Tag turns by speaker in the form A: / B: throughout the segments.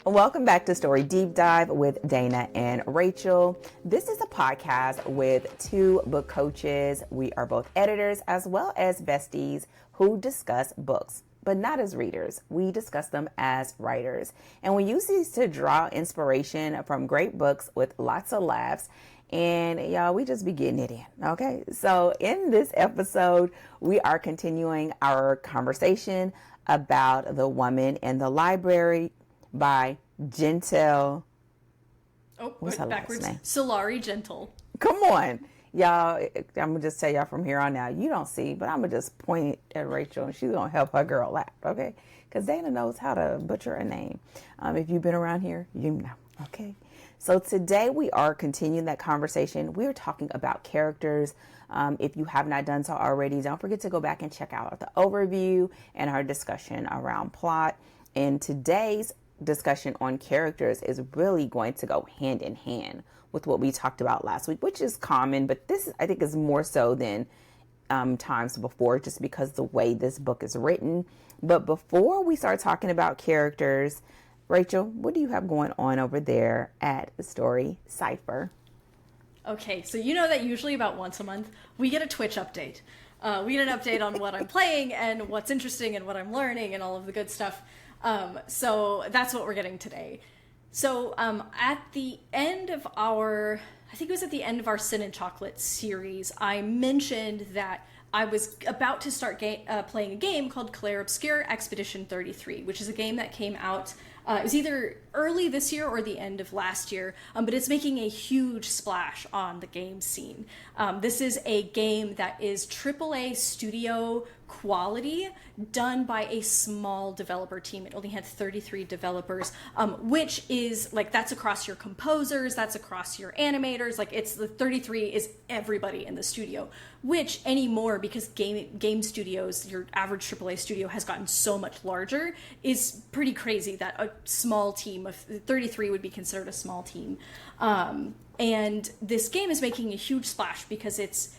A: Welcome back to Story Deep Dive with Dana and Rachel. This is a podcast with two book coaches. We are both editors as well as besties who discuss books, but not as readers. We discuss them as writers. And we use these to draw inspiration from great books with lots of laughs. And y'all, we just be getting it in, okay? So in this episode, we are continuing our conversation about The Woman in the Library by Gentill.
B: What's backwards. Sulari Gentill.
A: Come on, y'all. I'm gonna just tell y'all from here on out. You don't see, but I'm gonna just point at Rachel, and she's gonna help her girl out, okay? Because Dana knows how to butcher a name. If you've been around here, you know, okay? So today we are continuing that conversation. We are talking about characters. If you have not done so already, don't forget to go back and check out the overview and our discussion around plot. And today's discussion on characters is really going to go hand in hand with what we talked about last week, which is common, but this I think is more so than times before, just because the way this book is written. But before we start talking about characters, Rachel, what do you have going on over there at the Story Cipher?
B: Okay, so you know that usually about once a month we get a Twitch update. We get an update on what I'm playing and what's interesting and what I'm learning and all of the good stuff. So that's what we're getting today. So at the end of I think it was at the end of our Sin and Chocolate series, I mentioned that I was about to start playing a game called Claire Obscure Expedition 33, which is a game that came out, it was either early this year or the end of last year, but it's making a huge splash on the game scene. This is a game that is AAA studio quality, done by a small developer team. It only had 33 developers, which is like, that's across your composers, that's across your animators, like it's the 33 is everybody in the studio, which anymore, because game studios, your average AAA studio has gotten so much larger, is pretty crazy that a small team of 33 would be considered a small team. And this game is making a huge splash because it's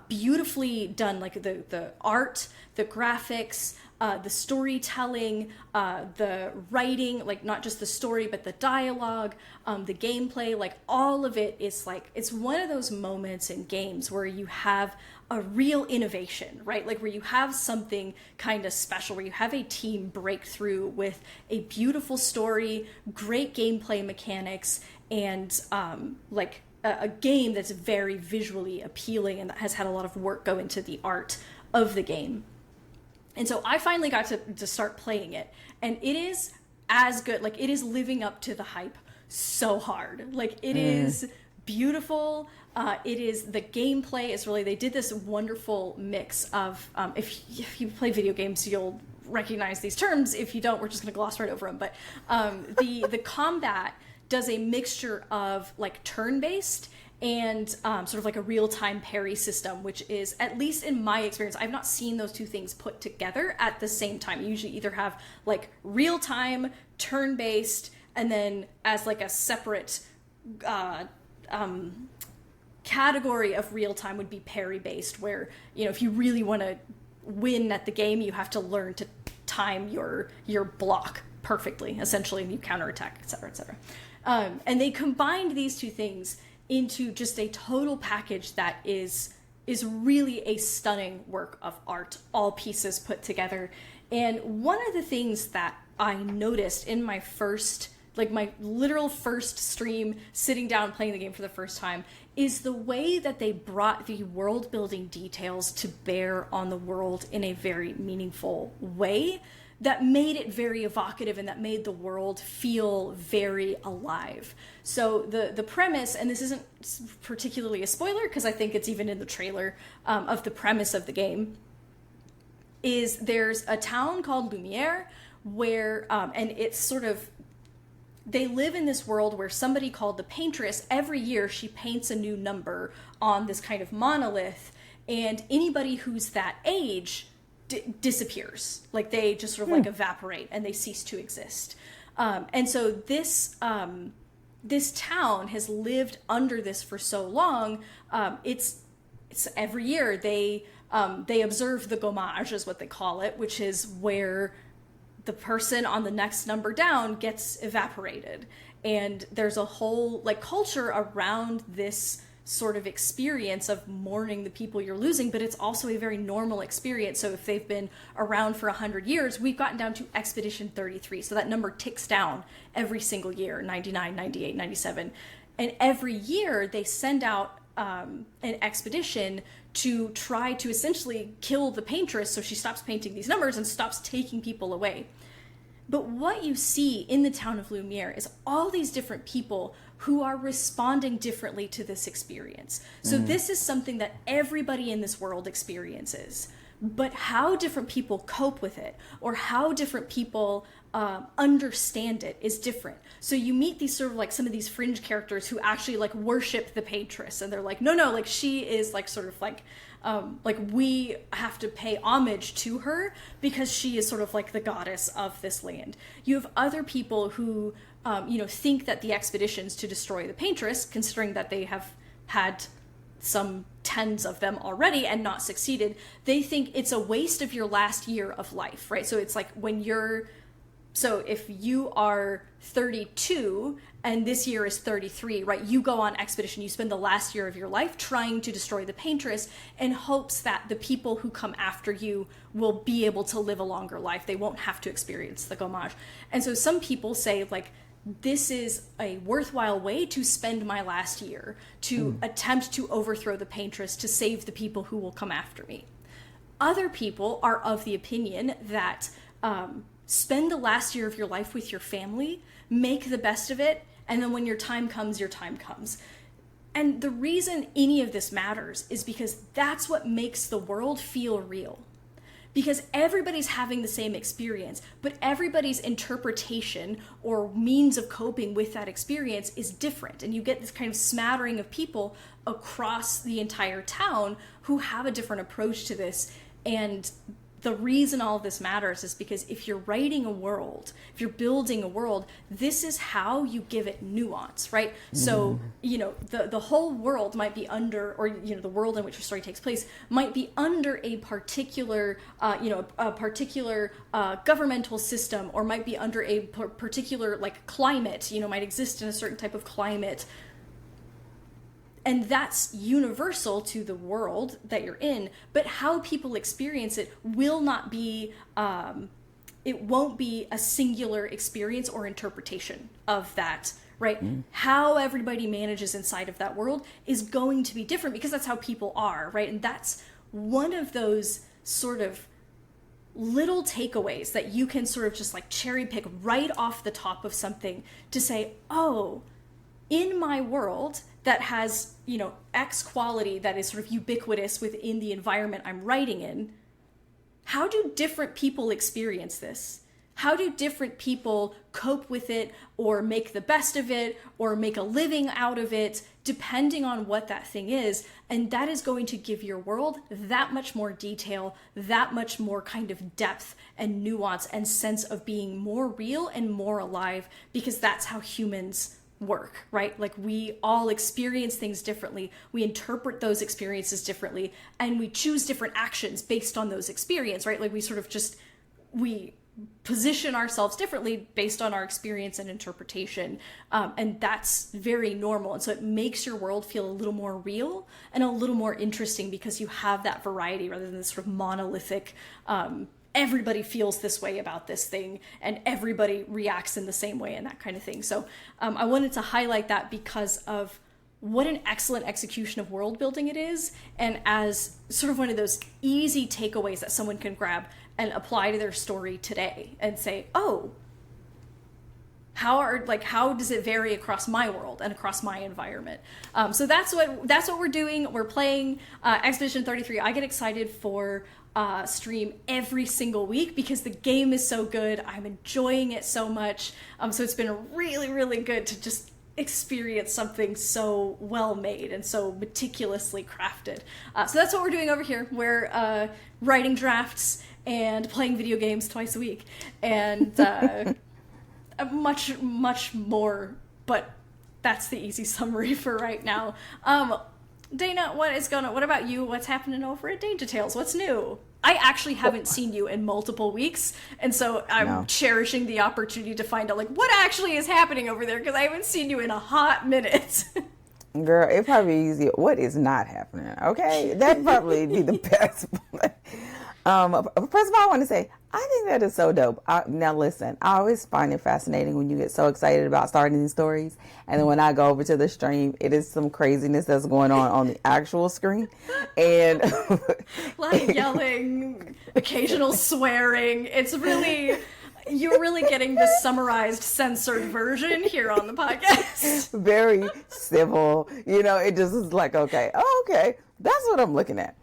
B: beautifully done, like the art, the graphics, the storytelling, the writing, like not just the story, but the dialogue, the gameplay, like all of it is like, it's one of those moments in games where you have a real innovation, right? Like where you have something kind of special, where you have a team break through with a beautiful story, great gameplay mechanics, and like a game that's very visually appealing and that has had a lot of work go into the art of the game. And so I finally got to start playing it, and it is as good. Like, it is living up to the hype so hard. Like, it is beautiful. It is, the gameplay is really, they did this wonderful mix of, if you play video games, you'll recognize these terms. If you don't, we're just going to gloss right over them. But the combat does a mixture of like turn-based and sort of like a real-time parry system, which is, at least in my experience, I've not seen those two things put together at the same time. You usually either have like real-time, turn-based, and then as like a separate category of real-time would be parry-based, where, you know, if you really want to win at the game, you have to learn to time your block perfectly, essentially, and you counterattack, etc., etc. And they combined these two things into just a total package that is really a stunning work of art, all pieces put together. And one of the things that I noticed in my first, like my literal first stream, sitting down playing the game for the first time, is the way that they brought the world building details to bear on the world in a very meaningful way that made it very evocative and that made the world feel very alive. So the premise, and this isn't particularly a spoiler because I think it's even in the trailer of the premise of the game, is there's a town called Lumiere where, and it's sort of, they live in this world where somebody called the Paintress, every year she paints a new number on this kind of monolith, and anybody who's that age disappears. Like, they just sort of like evaporate and they cease to exist. And so this town has lived under this for so long. It's every year they observe the gommage, is what they call it, which is where the person on the next number down gets evaporated. And there's a whole like culture around this sort of experience of mourning the people you're losing, but it's also a very normal experience. So if they've been around for 100 years, we've gotten down to Expedition 33. So that number ticks down every single year, 99, 98, 97. And every year they send out an expedition to try to essentially kill the paintress so she stops painting these numbers and stops taking people away. But what you see in the town of Lumiere is all these different people who are responding differently to this experience. So this is something that everybody in this world experiences. But how different people cope with it, or how different people understand it, is different. So you meet these sort of like some of these fringe characters who actually like worship the paintress, and they're like, no, like she is like sort of like we have to pay homage to her because she is sort of like the goddess of this land. You have other people who think that the expeditions to destroy the paintress, considering that they have had some tens of them already and not succeeded, they think it's a waste of your last year of life, right? So it's like so if you are 32 and this year is 33, right, you go on expedition, you spend the last year of your life trying to destroy the paintress in hopes that the people who come after you will be able to live a longer life. They won't have to experience the gommage. And so some people say, like, this is a worthwhile way to spend my last year, to attempt to overthrow the paintress, to save the people who will come after me. Other people are of the opinion that spend the last year of your life with your family, make the best of it, and then when your time comes, your time comes. And the reason any of this matters is because that's what makes the world feel real. Because everybody's having the same experience, but everybody's interpretation or means of coping with that experience is different. And you get this kind of smattering of people across the entire town who have a different approach to this. And the reason all of this matters is because if you're writing a world, if you're building a world, this is how you give it nuance, right? So, the whole world might be under, or, the world in which your story takes place might be under a particular, governmental system, or might be under a particular, like, climate, might exist in a certain type of climate. And that's universal to the world that you're in, but how people experience it will not be, it won't be a singular experience or interpretation of that, right? How everybody manages inside of that world is going to be different because that's how people are, right? And that's one of those sort of little takeaways that you can sort of just like cherry pick right off the top of something to say, oh, in my world that has, X quality that is sort of ubiquitous within the environment I'm writing in, how do different people experience this? How do different people cope with it, or make the best of it, or make a living out of it, depending on what that thing is? And that is going to give your world that much more detail, that much more kind of depth and nuance and sense of being more real and more alive, because that's how humans work, right? Like, we all experience things differently, we interpret those experiences differently, and we choose different actions based on those experiences, right? Like, we sort of we position ourselves differently based on our experience and interpretation, and that's very normal. And so it makes your world feel a little more real and a little more interesting because you have that variety rather than this sort of monolithic, everybody feels this way about this thing and everybody reacts in the same way and that kind of thing. So I wanted to highlight that because of what an excellent execution of world building it is, and as sort of one of those easy takeaways that someone can grab and apply to their story today and say, oh, how does it vary across my world and across my environment? So that's what we're doing. We're playing Expedition 33. I get excited for stream every single week because the game is so good. I'm enjoying it so much. So it's been really, really good to just experience something so well made and so meticulously crafted. So that's what we're doing over here. We're writing drafts and playing video games twice a week, and much, much more. But that's the easy summary for right now. Dana, what about you? What's happening over at Dovetails? What's new? I actually haven't seen you in multiple weeks, and so I'm cherishing the opportunity to find out like what actually is happening over there, because I haven't seen you in a hot minute.
A: Girl, it probably be easier. What is not happening? Okay, that'd probably be the best. First of all, I want to say I think that is so dope. Now, listen, I always find it fascinating when you get so excited about starting these stories, and then when I go over to the stream, it is some craziness that's going on the actual screen, and
B: a lot of yelling, occasional swearing. It's really. You're really getting the summarized, censored version here on the podcast.
A: Very civil. You know, it just is like, okay, that's what I'm looking at.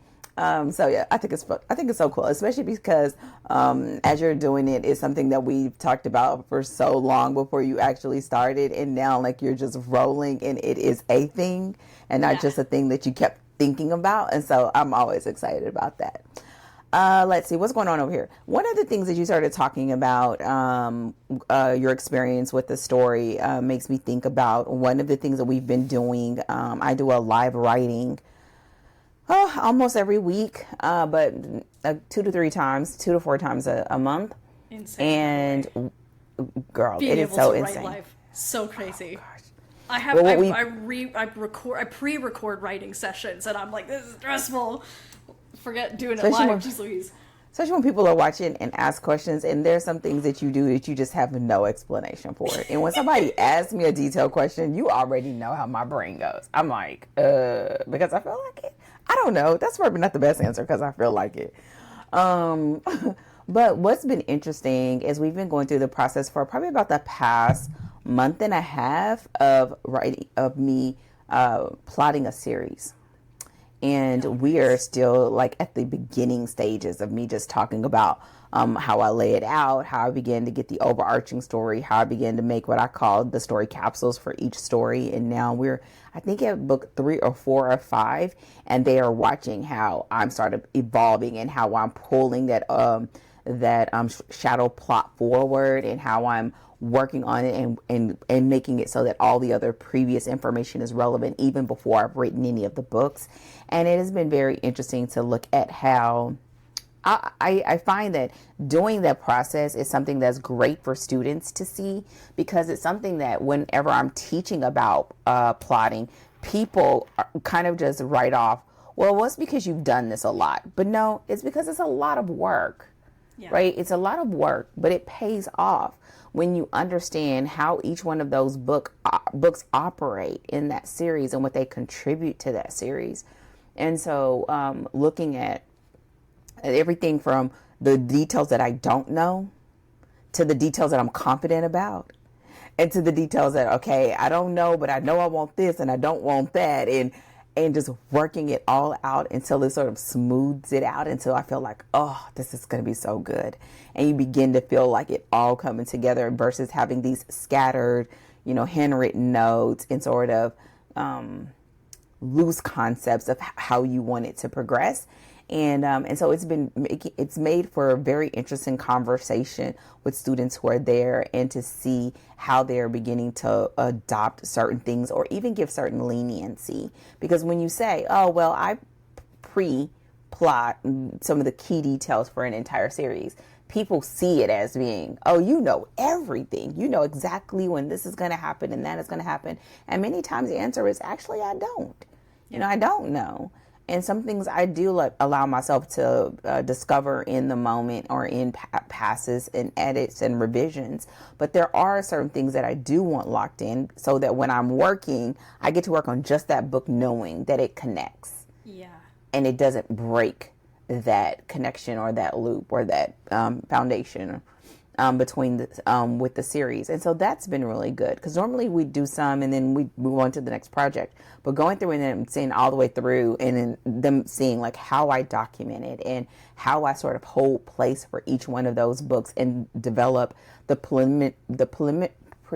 A: So yeah, I think it's so cool, especially because as you're doing it, it's something that we've talked about for so long before you actually started, and now like you're just rolling, and it is a thing and not just a thing that you kept thinking about. And so I'm always excited about that. Let's see what's going on over here. One of the things that you started talking about, your experience with the story, makes me think about one of the things that we've been doing. I do a live writing almost every week, but 2 to 4 times a month.
B: Insane.
A: And girl,
B: being
A: it is
B: able
A: so
B: to
A: insane.
B: Write live, so crazy.
A: Oh, gosh.
B: I have I pre-record writing sessions, and I'm like, this is stressful. Forget doing it live. Jeez Louise.
A: Especially when people are watching and ask questions, and there's some things that you do that you just have no explanation for it. And when somebody asks me a detailed question, you already know how my brain goes. I'm like, because I feel like it. I don't know. That's probably not the best answer because I feel like it. But what's been interesting is we've been going through the process for probably about the past month and a half of me plotting a series. And we are still like at the beginning stages of me just talking about how I lay it out, how I began to get the overarching story, how I began to make what I call the story capsules for each story. And now we're, I think, at book 3 or 4 or 5, and they are watching how I'm started evolving and how I'm pulling that shadow plot forward, and how I'm working on it and making it so that all the other previous information is relevant even before I've written any of the books. And it has been very interesting to look at how I find that doing that process is something that's great for students to see, because it's something that whenever I'm teaching about plotting, people kind of just write off, well, it's because you've done this a lot. But no, it's because it's a lot of work, right? It's a lot of work, but it pays off when you understand how each one of those books operate in that series and what they contribute to that series. And so looking at everything from the details that I don't know to the details that I'm confident about, and to the details that, okay, I don't know, but I know I want this and I don't want that, and just working it all out until it sort of smooths it out until I feel like, oh, this is going to be so good. And you begin to feel like it all coming together versus having these scattered, handwritten notes and sort of loose concepts of how you want it to progress. And so it's made for a very interesting conversation with students who are there, and to see how they're beginning to adopt certain things or even give certain leniency. Because when you say, oh, well, I pre-plot some of the key details for an entire series, people see it as being, oh, you know everything. You know exactly when this is going to happen and that is going to happen. And many times the answer is, actually, I don't. I don't know. And some things I do allow myself to discover in the moment or in passes and edits and revisions. But there are certain things that I do want locked in, so that when I'm working, I get to work on just that book knowing that it connects. Yeah. And it doesn't break that connection or that loop or that foundation between with the series. And so that's been really good, because normally we do some and then we move on to the next project. But going through and then seeing all the way through, and then them seeing like how I document it and how I sort of hold place for each one of those books and develop the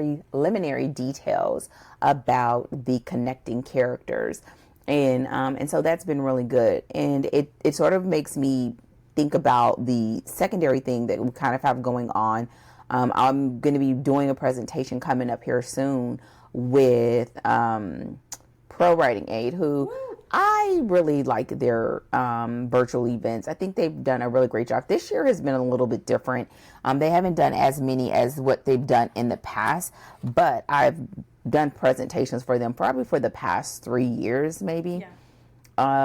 A: preliminary details about the connecting characters. And so that's been really good. And it sort of makes me think about the secondary thing that we kind of have going on. I'm going to be doing a presentation coming up here soon with Pro Writing Aid, who I really like their virtual events. I think they've done a really great job. This year has been a little bit different. They haven't done as many as what they've done in the past, but I've done presentations for them probably for the past 3 years, maybe.
B: Yeah.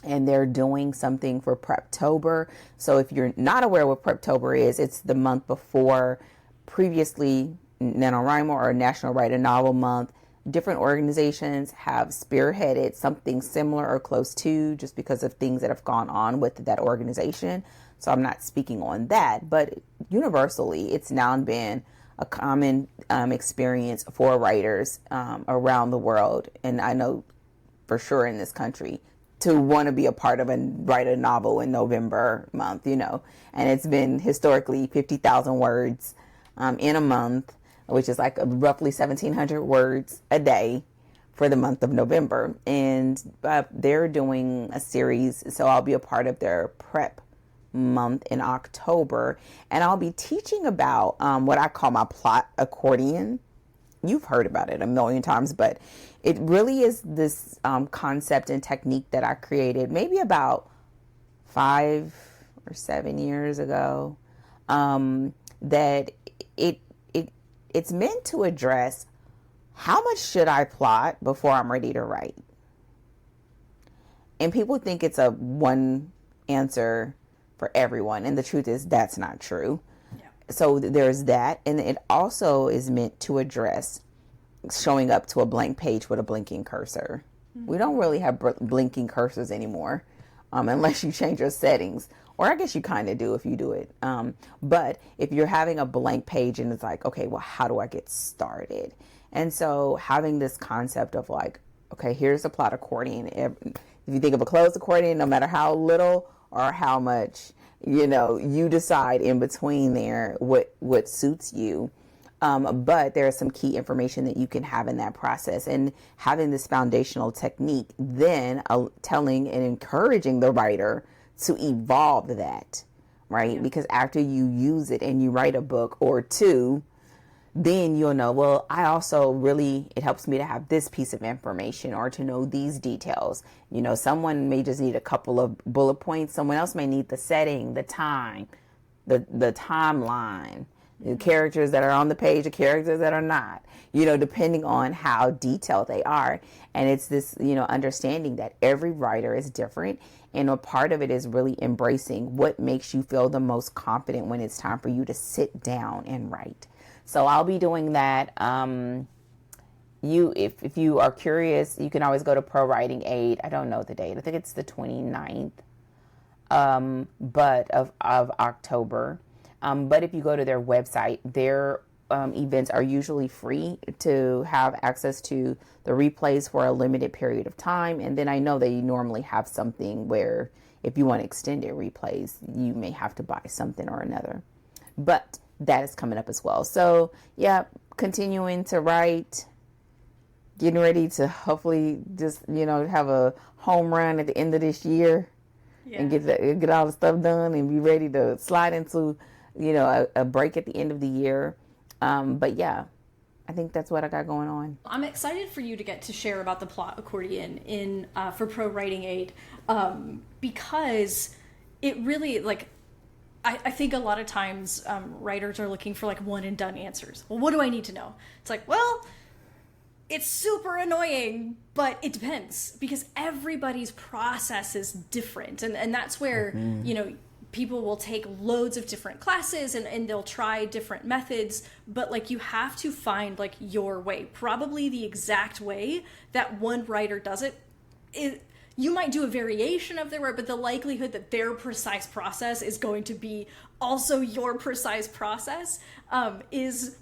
A: And they're doing something for Preptober. So if you're not aware what Preptober is, it's the month before previously NaNoWriMo or National Write a Novel Month. Different organizations have spearheaded something similar or close to, just because of things that have gone on with that organization. So I'm not speaking on that, but universally, it's now been a common experience for writers around the world, and I know for sure in this country, to want to be a part of and write a novel in November month, you know. And it's been historically 50,000 words in a month, which is like roughly 1,700 words a day for the month of November. And they're doing a series, so I'll be a part of their prep month in October. And I'll be teaching about what I call my plot accordion. You've heard about it a million times, but it really is this concept and technique that I created maybe about 5 or 7 years ago, that it's meant to address how much should I plot before I'm ready to write. And people think it's a one answer for everyone, and the truth is that's not true. So there's that, and it also is meant to address showing up to a blank page with a blinking cursor. Mm-hmm. We don't really have blinking cursors anymore, unless you change your settings, or I guess you kind of do if you do it. But if you're having a blank page and it's like, okay, well, how do I get started? And so having this concept of like, okay, here's the plot accordion. If you think of a closed accordion, no matter how little or how much, you know, you decide in between there what suits you. But there's some key information that you can have in that process, and having this foundational technique, then telling and encouraging the writer to evolve that, right? Yeah. Because after you use it and you write a book or two, then you'll know, well, I also really, it helps me to have this piece of information or to know these details. You know, someone may just need a couple of bullet points. Someone else may need the setting, the time, the timeline, the characters that are on the page, the characters that are not, you know, depending on how detailed they are. And it's this, you know, understanding that every writer is different. And a part of it is really embracing what makes you feel the most confident when it's time for you to sit down and write. So I'll be doing that. If you are curious, you can always go to Pro Writing Aid. I don't know the date. I think it's the 29th but of October. But if you go to their website, their events are usually free to have access to the replays for a limited period of time. And then I know they normally have something where if you want extended replays, you may have to buy something or another. But that is coming up as well. So yeah, continuing to write, getting ready to hopefully just, you know, have a home run at the end of this year. Yeah. And get all the stuff done and be ready to slide into, you know, a break at the end of the year. But yeah, I think that's what I got going on.
B: I'm excited for you to get to share about the plot accordion in for Pro Writing Aid, because it really, like, I think a lot of times writers are looking for like one and done answers. Well, what do I need to know? It's like, well, it's super annoying, but it depends, because everybody's process is different. And that's where, you know, people will take loads of different classes and they'll try different methods, but like you have to find like your way, probably the exact way that one writer does it. You might do a variation of their work, but the likelihood that their precise process is going to be also your precise process is,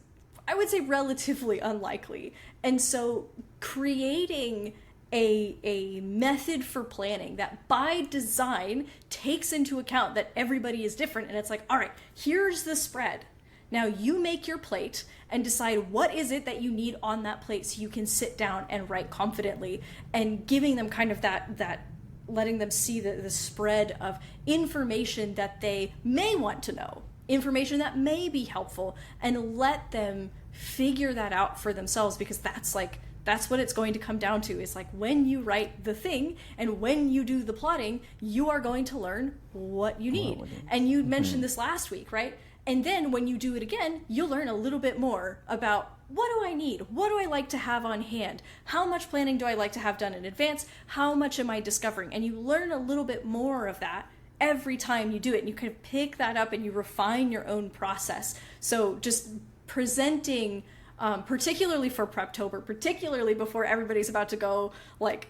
B: I would say, relatively unlikely. And so creating a method for planning that by design takes into account that everybody is different, and it's like, all right, here's the spread. Now you make your plate and decide what is it that you need on that plate so you can sit down and write confidently, and giving them kind of that letting them see the spread of information that they may want to know, information that may be helpful, and let them figure that out for themselves, because that's like That's what it's going to come down to. It's like when you write the thing and when you do the plotting, you are going to learn what you need. And you mentioned this last week, right? And then when you do it again, you'll learn a little bit more about what do I need? What do I like to have on hand? How much planning do I like to have done in advance? How much am I discovering? And you learn a little bit more of that every time you do it. And you kind of pick that up and you refine your own process. So just presenting, particularly for Preptober, particularly before everybody's about to go, like,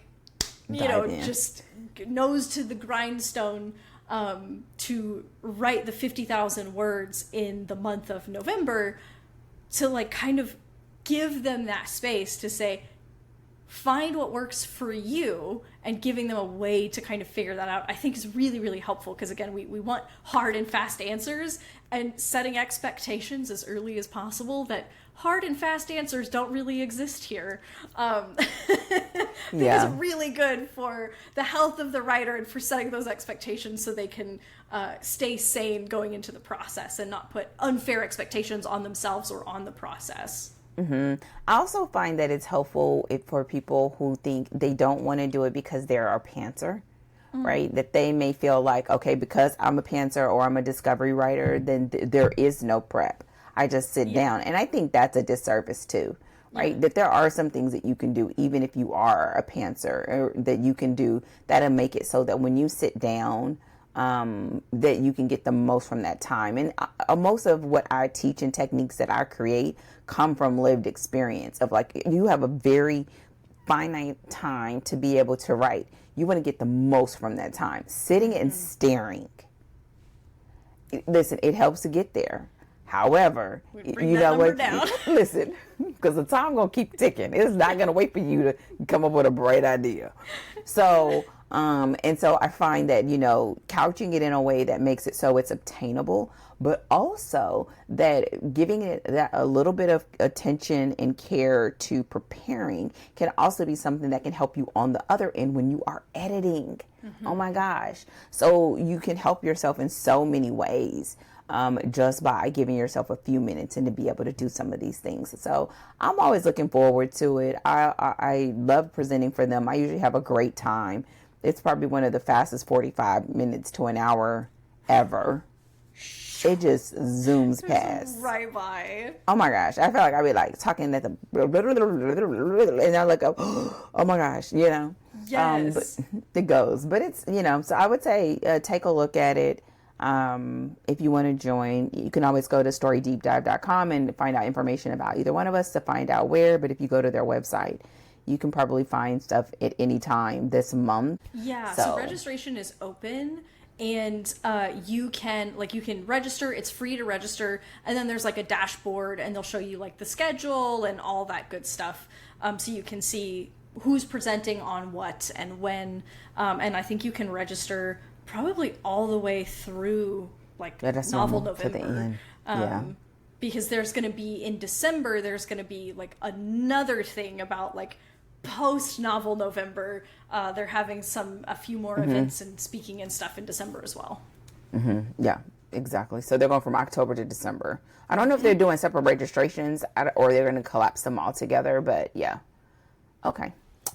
B: you know, just nose to the grindstone, to write the 50,000 words in the month of November, to like kind of give them that space to say, find what works for you, and giving them a way to kind of figure that out, I think is really, really helpful. Because again, we want hard and fast answers, and setting expectations as early as possible that hard and fast answers don't really exist here. I think it's really good for the health of the writer and for setting those expectations so they can stay sane going into the process and not put unfair expectations on themselves or on the process.
A: I also find that it's helpful for people who think they don't want to do it because they're a pantser, right? That they may feel like, okay, because I'm a pantser or I'm a discovery writer, then there is no prep. I just sit down. And I think that's a disservice too, right? That there are some things that you can do, even if you are a pantser, or that you can do that'll make it so that when you sit down, that you can get the most from that time. And most of what I teach and techniques that I create come from lived experience of like, you have a very finite time to be able to write. You want to get the most from that time. Sitting and staring. Listen, it helps to get there. However, you know what? Listen, because the time gonna keep ticking. It's not gonna wait for you to come up with a bright idea. So, and so I find that, you know, couching it in a way that makes it so it's obtainable, but also that giving it that a little bit of attention and care to preparing can also be something that can help you on the other end when you are editing. Oh my gosh. So you can help yourself in so many ways. Just by giving yourself a few minutes and to be able to do some of these things. So I'm always looking forward to it. I love presenting for them. I usually have a great time. It's probably one of the fastest 45 minutes to an hour ever. It just zooms past.
B: Right by.
A: Oh my gosh. I feel like I'd be like talking at the and I look up, oh my gosh, you know.
B: Yes.
A: But it goes. But it's, you know, so I would say take a look at it. If you want to join, you can always go to storydeepdive.com and find out information about either one of us to find out where. But if you go to their website, you can probably find stuff at any time this month.
B: Yeah. So registration is open, and you can register. It's free to register, and then there's like a dashboard, and they'll show you like the schedule and all that good stuff. So you can see who's presenting on what and when. And I think you can register probably all the way through like novel November. Because there's going to be in December, there's going to be like another thing about like post novel November. They're having a few more events and speaking and stuff in December as well.
A: Yeah, exactly. So they're going from October to December. I don't know if they're doing separate registrations or they're going to collapse them all together, but yeah. Okay.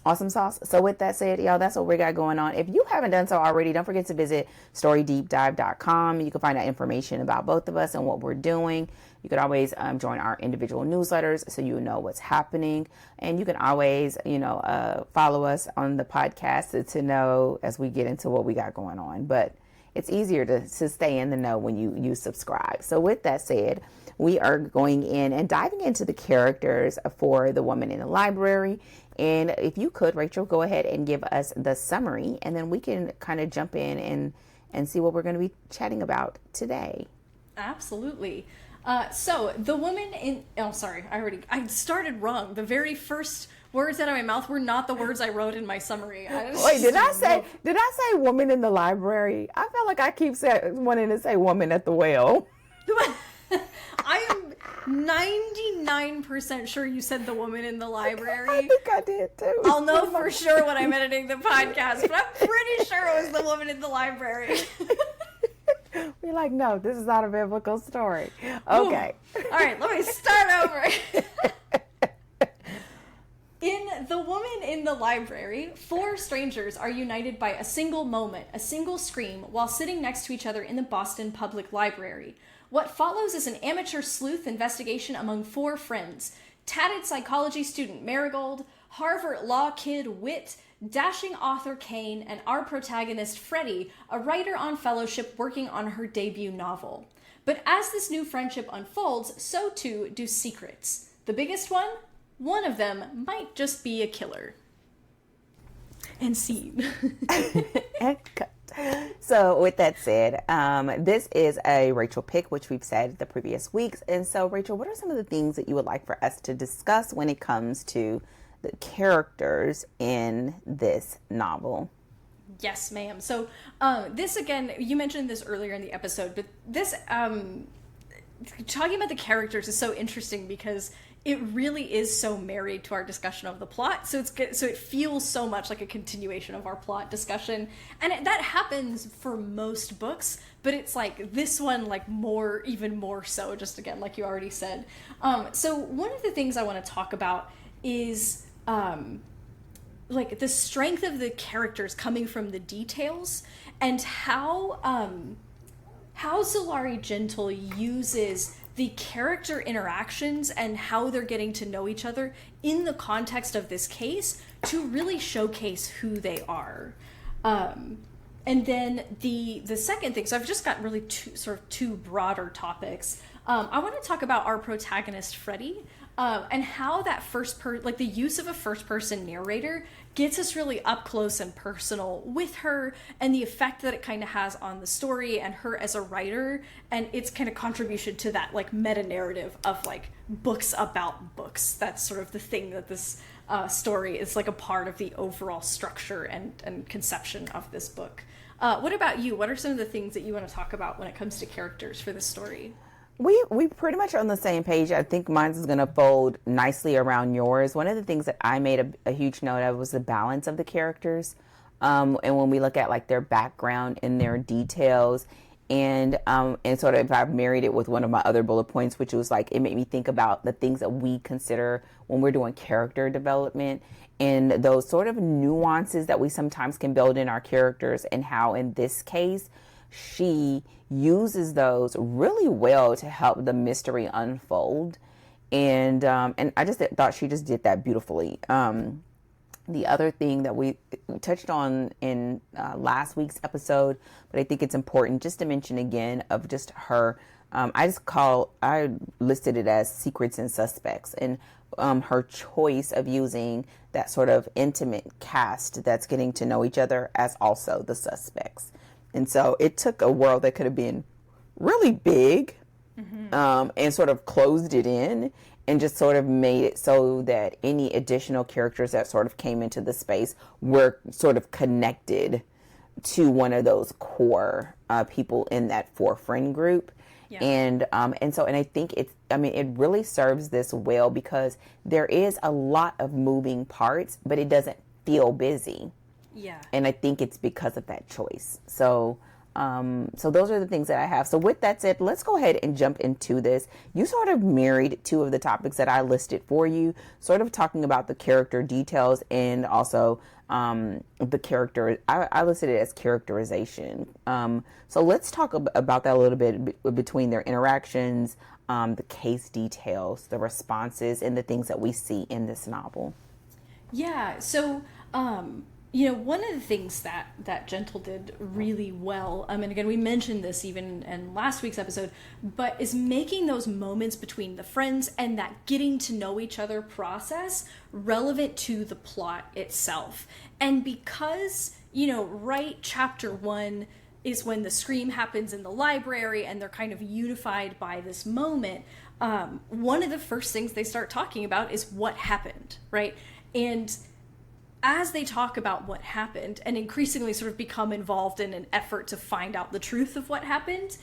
A: Awesome sauce. So with that said, y'all, that's what we got going on. If you haven't done so already, don't forget to visit storydeepdive.com. You can find out information about both of us and what we're doing. You can always join our individual newsletters so you know what's happening. And you can always, follow us on the podcast to know as we get into what we got going on. But it's easier to stay in the know when you subscribe. So with that said, we are going in and diving into the characters for The Woman in the Library. And if you could, Rachel, go ahead and give us the summary, and then we can kind of jump in and see what we're going to be chatting about today.
B: Absolutely. So the woman in, I started wrong. The very first words out of my mouth were not the words I wrote in my summary.
A: Wait, did I say woman in the library? I feel like I keep wanting to say woman at the well.
B: I am 99% sure you said the woman in the library.
A: I think I did too.
B: I'll know for sure when I'm editing the podcast, but I'm pretty sure it was the woman in the library.
A: We're like, no, this is not a biblical story. Okay.
B: Ooh. All right, let me start over. In In The Woman in the Library, four strangers are united by a single moment, a single scream, while sitting next to each other in the Boston Public Library. What follows is an amateur sleuth investigation among four friends: tatted psychology student Marigold, Harvard law kid Whit, dashing author Kane, and our protagonist Freddie, a writer on fellowship working on her debut novel. But as this new friendship unfolds, so too do secrets. The biggest one of them might just be a killer. And scene.
A: And cut. So with that said, this is a Rachel pick, which we've said the previous weeks. And so, Rachel, what are some of the things that you would like for us to discuss when it comes to the characters in this novel?
B: Yes, ma'am. So this, again, you mentioned this earlier in the episode, but this, talking about the characters is so interesting because it really is so married to our discussion of the plot. So it feels so much like a continuation of our plot discussion. And that happens for most books, but it's like this one, like even more so, just again, like you already said. So one of the things I want to talk about is like the strength of the characters coming from the details, and how Sulari Gentill uses the character interactions and how they're getting to know each other in the context of this case to really showcase who they are. And then the second thing, so I've just got really two broader topics. I want to talk about our protagonist, Freddie, and how that the use of a first-person narrator gets us really up close and personal with her, and the effect that it kind of has on the story and her as a writer, and its kind of contribution to that like meta-narrative of like books about books. That's sort of the thing that this story is like a part of the overall structure and conception of this book. What about you? What are some of the things that you want to talk about when it comes to characters for this story?
A: We pretty much are on the same page. I think mine is going to fold nicely around yours. One of the things that I made a huge note of was the balance of the characters. And when we look at like their background and their details, and sort of if I've married it with one of my other bullet points, which was like, it made me think about the things that we consider when we're doing character development and those sort of nuances that we sometimes can build in our characters, and how in this case, she uses those really well to help the mystery unfold. And I just thought she just did that beautifully. The other thing that we touched on in last week's episode, but I think it's important just to mention again, of just her, I listed it as secrets and suspects, and her choice of using that sort of intimate cast that's getting to know each other as also the suspects. And so it took a world that could have been really big, and sort of closed it in, and just sort of made it so that any additional characters that sort of came into the space were sort of connected to one of those core people in that four friend group. Yeah. And I think it really serves this well because there is a lot of moving parts, but it doesn't feel busy.
B: Yeah.
A: And I think it's because of that choice. So those are the things that I have. So with that said, let's go ahead and jump into this. You sort of married two of the topics that I listed for you, sort of talking about the character details and also the character. I listed it as characterization. So let's talk about that a little bit between their interactions, the case details, the responses, and the things that we see in this novel.
B: Yeah. So, one of the things that Gentill did really well, and again, we mentioned this even in last week's episode, but is making those moments between the friends and that getting to know each other process relevant to the plot itself. And because, right, chapter 1 is when the scream happens in the library and they're kind of unified by this moment, one of the first things they start talking about is what happened, right? And as they talk about what happened and increasingly sort of become involved in an effort to find out the truth of what happened,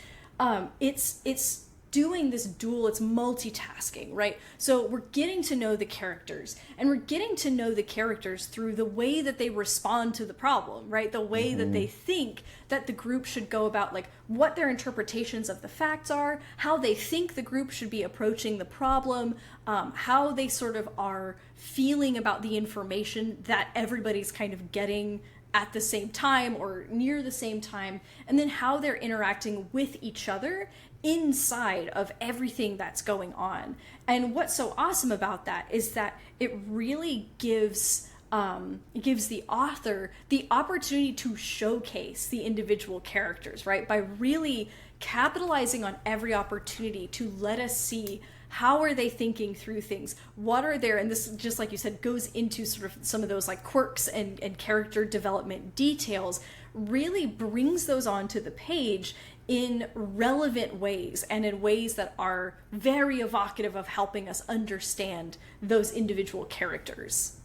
B: it's doing this dual, it's multitasking, right? So we're getting to know the characters, and we're getting to know the characters through the way that they respond to the problem, right? The way that they think that the group should go about, like what their interpretations of the facts are, how they think the group should be approaching the problem, how they sort of are feeling about the information that everybody's kind of getting at the same time or near the same time, and then how they're interacting with each other inside of everything that's going on. And what's so awesome about that is that it really gives the author the opportunity to showcase the individual characters, right? By really capitalizing on every opportunity to let us see how are they thinking through things, what are their, and this, just like you said, goes into sort of some of those like quirks and character development details, really brings those onto the page in relevant ways and in ways that are very evocative of helping us understand those individual characters.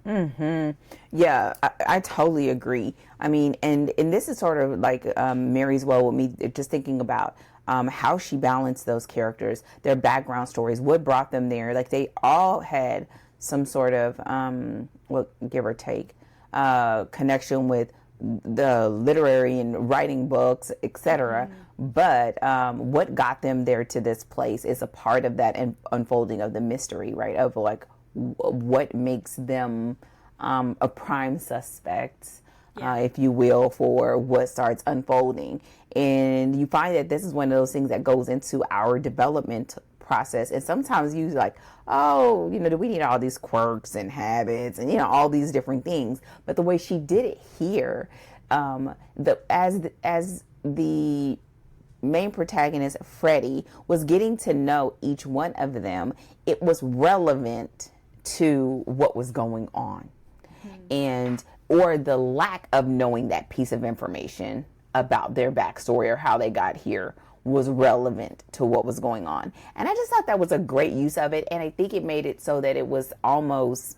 A: Yeah, I totally agree. I mean, and this is sort of like marries well with me just thinking about how she balanced those characters, their background stories, what brought them there. Like they all had some sort of, well, give or take, connection with the literary and writing books, etc. But what got them there to this place is a part of that unfolding of the mystery, right? Of like what makes them a prime suspect, if you will, for what starts unfolding. And you find that this is one of those things that goes into our development process. And sometimes you like, oh, you know, do we need all these quirks and habits and, you know, all these different things? But the way she did it here, as the main protagonist, Freddie, was getting to know each one of them, it was relevant to what was going on. And or the lack of knowing that piece of information about their backstory or how they got here was relevant to what was going on. And I just thought that was a great use of it. And I think it made it so that it was almost,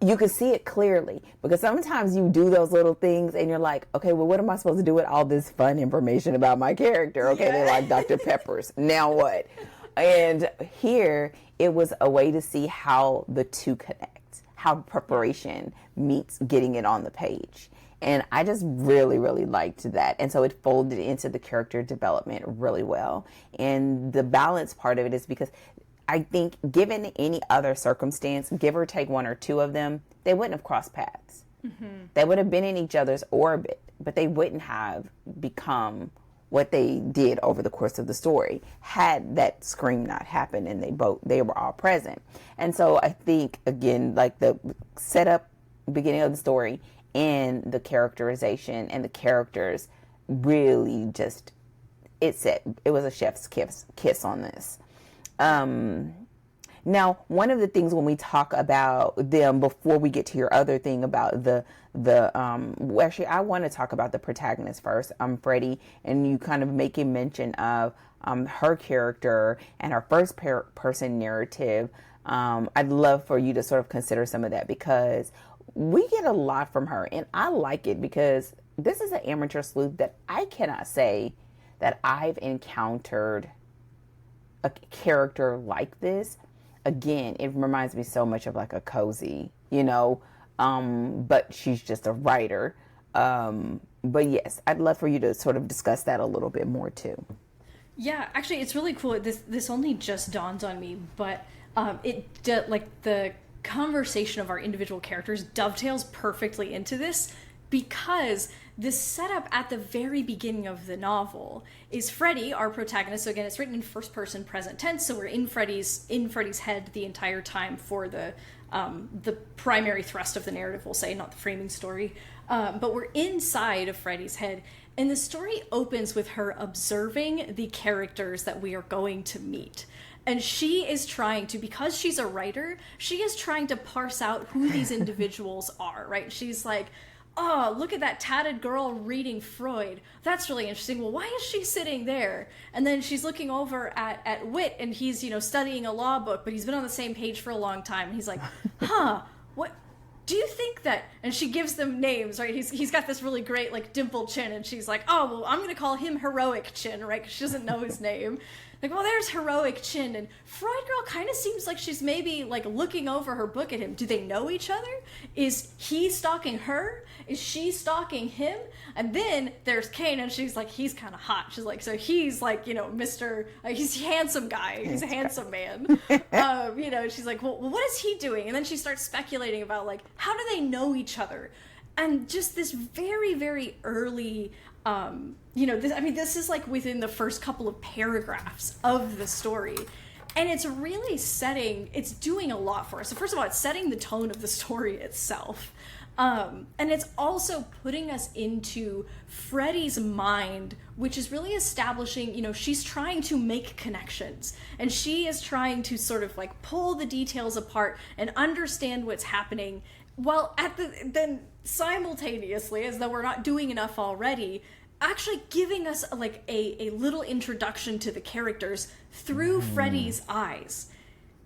A: you could see it clearly, because sometimes you do those little things and you're like, okay, well, what am I supposed to do with all this fun information about my character? Okay, they're like Dr. Peppers. Now what? And here it was a way to see how the two connect, how preparation meets getting it on the page. And I just really, really liked that. And so it folded into the character development really well. And the balance part of it is because I think given any other circumstance, give or take one or two of them, they wouldn't have crossed paths. They would have been in each other's orbit, but they wouldn't have become what they did over the course of the story had that scream not happened and they were all present. And so I think, again, like the setup, beginning of the story, and the characterization and the characters really just, it was a chef's kiss on this. Now, one of the things when we talk about them, before we get to your other thing about actually, I want to talk about the protagonist first, Freddie, and you kind of making mention of her character and her first person narrative. I'd love for you to sort of consider some of that, because we get a lot from her, and I like it because this is an amateur sleuth that I cannot say that I've encountered a character like this. Again, it reminds me so much of like a Cozy, you know, but she's just a writer. But yes, I'd love for you to sort of discuss that a little bit more too.
B: Yeah, actually, it's really cool. This only just dawned on me, but like the conversation of our individual characters dovetails perfectly into this, because the setup at the very beginning of the novel is Freddie, our protagonist. So again, it's written in first person present tense, so we're in Freddie's head the entire time for the primary thrust of the narrative, we'll say, not the framing story. But we're inside of Freddie's head, and the story opens with her observing the characters that we are going to meet. And she is trying to, because she's a writer, she is trying to parse out who these individuals are, right? She's like, oh, look at that tatted girl reading Freud. That's really interesting. Well, why is she sitting there? And then she's looking over at Whit, and he's, you know, studying a law book, but he's been on the same page for a long time. And he's like, huh, do you think that, and she gives them names, right? He's got this really great, like, dimpled chin, and she's like, oh, well, I'm going to call him Heroic Chin, right? Because she doesn't know his name. Like, well, there's Heroic Chin, and Freud Girl kind of seems like she's maybe, like, looking over her book at him. Do they know each other? Is he stalking her? Is she stalking him? And then there's Kane, and she's like, he's kind of hot. She's like, so he's, like, you know, he's a handsome guy. He's a handsome man. You know, she's like, well, what is he doing? And then she starts speculating about, like, how do they know each other? And just this very, very early... you know, this is like within the first couple of paragraphs of the story. And it's really it's doing a lot for us. So first of all, it's setting the tone of the story itself. And it's also putting us into Freddie's mind, which is really establishing, you know, she's trying to make connections. And she is trying to sort of like pull the details apart and understand what's happening, while then simultaneously, as though we're not doing enough already, actually giving us like a little introduction to the characters through Freddie's eyes.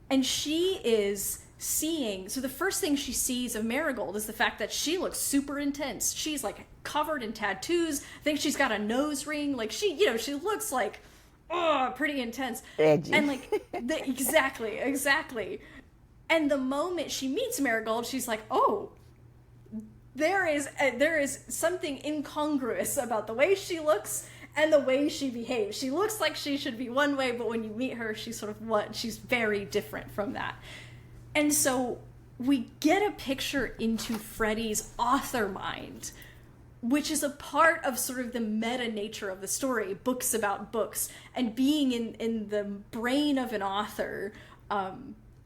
B: And she is seeing, so the first thing she sees of Marigold is the fact that she looks super intense. She's like covered in tattoos. I think she's got a nose ring. Like she looks like, pretty intense.
A: Edgy.
B: And like, exactly. And the moment she meets Marigold, she's like, oh, there is something incongruous about the way she looks and the way she behaves. She looks like she should be one way, but when you meet her, she's sort of she's very different from that. And so we get a picture into Freddie's author mind, which is a part of sort of the meta nature of the story, books about books, and being in the brain of an author,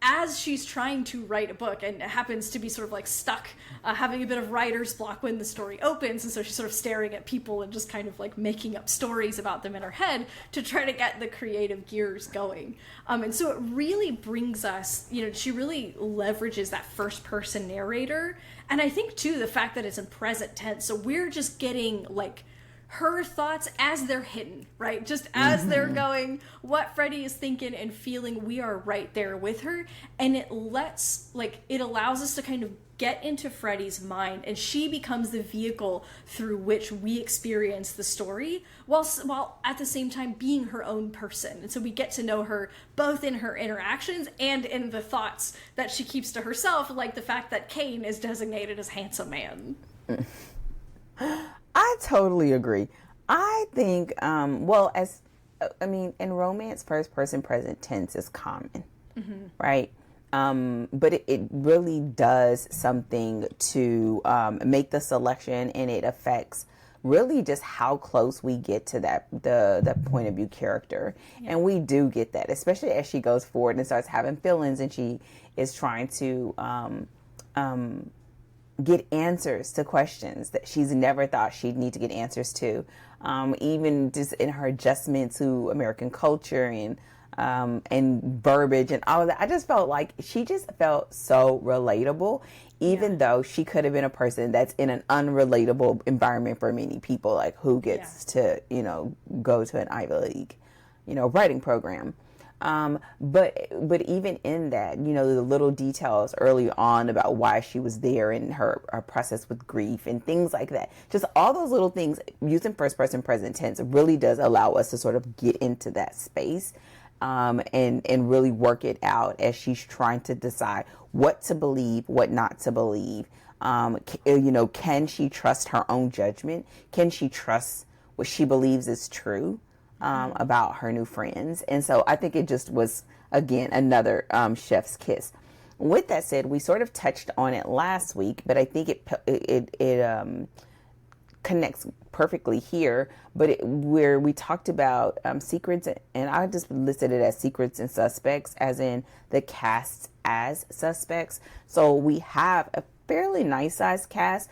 B: as she's trying to write a book and happens to be sort of like stuck, having a bit of writer's block when the story opens. And so she's sort of staring at people and just kind of like making up stories about them in her head to try to get the creative gears going. And so it really brings us, you know, she really leverages that first person narrator. And I think too, the fact that it's in present tense. So we're just getting like her thoughts as they're hidden, right? Just as they're going, what Freddie is thinking and feeling, we are right there with her. And it allows us to kind of get into Freddie's mind, and she becomes the vehicle through which we experience the story, while at the same time being her own person. And so we get to know her both in her interactions and in the thoughts that she keeps to herself, like the fact that Kane is designated as handsome man.
A: I totally agree. I think, in romance, first person present tense is common, right? But it really does something to make the selection, and it affects really just how close we get to the point of view character. Yeah. And we do get that, especially as she goes forward and starts having feelings, and she is trying to get answers to questions that she's never thought she'd need to get answers to. Even just in her adjustment to American culture and verbiage and all of that. I just felt like she just felt so relatable, even though she could have been a person that's in an unrelatable environment for many people, like who gets to, go to an Ivy League, writing program. But even in that, the little details early on about why she was there and her process with grief and things like that, just all those little things using first person present tense really does allow us to sort of get into that space, and really work it out as she's trying to decide what to believe, what not to believe. Can she trust her own judgment? Can she trust what she believes is true? About her new friends. And so I think it just was, again, another chef's kiss. With that said, we sort of touched on it last week, but I think it connects perfectly here. But where we talked about secrets, and I just listed it as secrets and suspects, as in the cast as suspects. So we have a fairly nice sized cast,